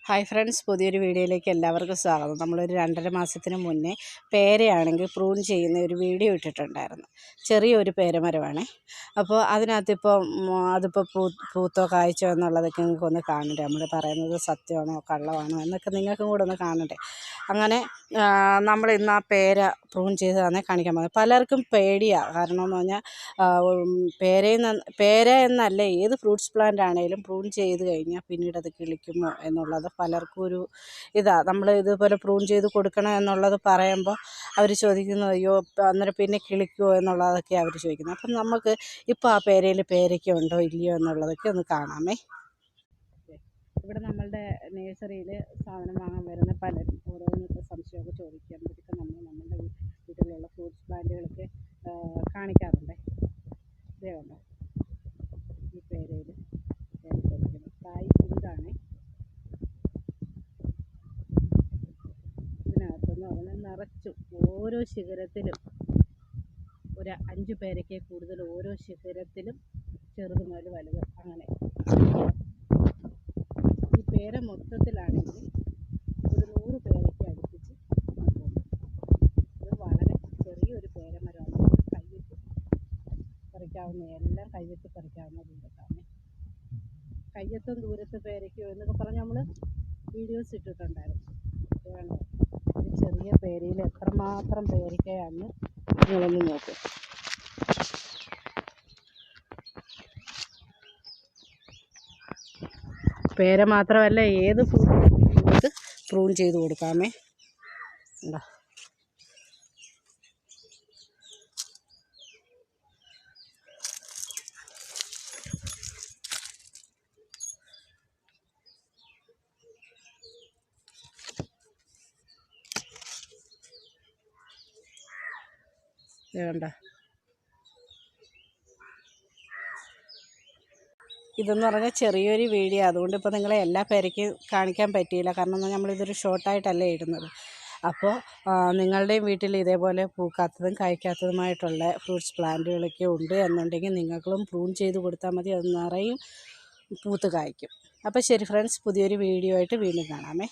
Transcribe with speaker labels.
Speaker 1: Hi friends, പുതിയൊരു വീഡിയോയിലേക്ക് എല്ലാവർക്കും സ്വാഗതം. നമ്മളൊരു 2.5 മാസത്തിന് മുന്നേ പേരയാണെങ്കിൽ പ്രൂൺ ചെയ്യുന്ന ഒരു വീഡിയോ ഇട്ടിട്ടുണ്ടായിരുന്നു. ചെറിയൊരു പേരമരമാണ്. അപ്പോൾ അതിനകത്തിപ്പോൾ അതിപ്പോൾ പൂത്തോ കായ്ച്ചോ എന്നുള്ളതൊക്കെ നിങ്ങൾക്കൊന്ന് കാണണ്ടേ. നമ്മൾ പറയുന്നത് സത്യമാണോ കള്ളമാണോ എന്നൊക്കെ നിങ്ങൾക്കും കൂടെ ഒന്ന് കാണണ്ടേ. അങ്ങനെ നമ്മൾ ഇന്ന് ആ പേര പ്രൂൺ ചെയ്ത് തന്നെ കാണിക്കാൻ പോകുന്നത്. പലർക്കും പേടിയാണ്. കാരണം എന്ന് പറഞ്ഞാൽ പേര എന്നല്ല, ഏത് ഫ്രൂട്ട്സ് പ്ലാന്റ് ആണെങ്കിലും പ്രൂൺ ചെയ്ത് കഴിഞ്ഞാൽ പിന്നീട് അത് കിളിക്കുമോ എന്നുള്ളത് പലർക്കും ഒരു നമ്മൾ ഇതുപോലെ പ്രൂൺ ചെയ്ത് കൊടുക്കണം എന്നുള്ളത് പറയുമ്പോൾ അവർ ചോദിക്കുന്നത്, അയ്യോ അന്നേരം പിന്നെ കിളിക്കുമോ എന്നുള്ളതൊക്കെ അവർ ചോദിക്കുന്നത്. അപ്പം നമുക്ക് ഇപ്പോൾ ആ പേരയിൽ പേരയ്ക്ക ഉണ്ടോ ഇല്ലയോ എന്നുള്ളതൊക്കെ ഒന്ന് കാണാമേ. ഇവിടെ നമ്മളുടെ നേഴ്സറിയിൽ സാധനം വാങ്ങാൻ വരുന്ന പലരും ഓരോന്നൊക്കെ സംശയമൊക്കെ ചോദിക്കുമ്പോഴത്തേക്ക് നമ്മളുടെ വീട്ടിലുള്ള ഫ്രൂട്ട്സ് പ്ലാന്റുകളൊക്കെ കാണിക്കാറുണ്ട്. ഇതേ ഉണ്ടോ ഈ പേരയിൽ കായ് ഇതാണ്. ഇതിനകത്തെന്ന് പറഞ്ഞാൽ നിറച്ചും ഓരോ ശിഖരത്തിലും ഒരു 5 പേരയ്ക്ക് കൂടുതൽ, ഓരോ ശിഖരത്തിലും ചെറുത് മുതൽ വലുത് അങ്ങനെ. ഈ പേര മൊത്തത്തിലാണെങ്കിൽ ഒരു 100 പേരയ്ക്ക് അടുപ്പിച്ച് നിൽക്കുന്നു. ഇത് വളരെ ചെറിയൊരു പേരമരമാണ്. കൈവിട്ട് പറിക്കാവുന്ന, എല്ലാം കൈവിട്ട് പറിക്കാവുന്ന ദൂരത്താണ്. കയ്യെത്തും ദൂരത്ത് പേരയ്ക്കോ എന്നൊക്കെ പറഞ്ഞ് നമ്മൾ വീഡിയോസ് ഇട്ടിട്ടുണ്ടായിരുന്നു. വേണ്ടോ ഒരു ചെറിയ പേരയിൽ എത്രമാത്രം പേരയ്ക്കയാണെന്ന് നിങ്ങളൊന്ന് നോക്കും. പേര മാത്രമല്ല, ഏത് ഫ്രൂട്ട് പ്രൂൺ ചെയ്ത് കൊടുക്കാമേ. ഉണ്ടോ വേണ്ട. ഇതെന്ന് പറഞ്ഞാൽ ചെറിയൊരു വീഡിയോ, അതുകൊണ്ട് ഇപ്പോൾ നിങ്ങളെ എല്ലാ പേരയ്ക്കും കാണിക്കാൻ പറ്റിയില്ല. കാരണം നമ്മളിതൊരു ഷോർട്ടായിട്ടല്ലേ ഇടുന്നത്. അപ്പോൾ നിങ്ങളുടെയും വീട്ടിൽ ഇതേപോലെ പൂക്കാത്തതും കായ്ക്കാത്തതുമായിട്ടുള്ള ഫ്രൂട്ട്സ് പ്ലാന്റുകളൊക്കെ ഉണ്ട് എന്നുണ്ടെങ്കിൽ നിങ്ങളും പ്രൂൺ ചെയ്ത് കൊടുത്താൽ മതി. അത് നിറയും പൂത്ത് കായ്ക്കും. അപ്പോൾ ശരി ഫ്രണ്ട്സ്, പുതിയൊരു വീഡിയോ ആയിട്ട് വീണ്ടും കാണാമേ.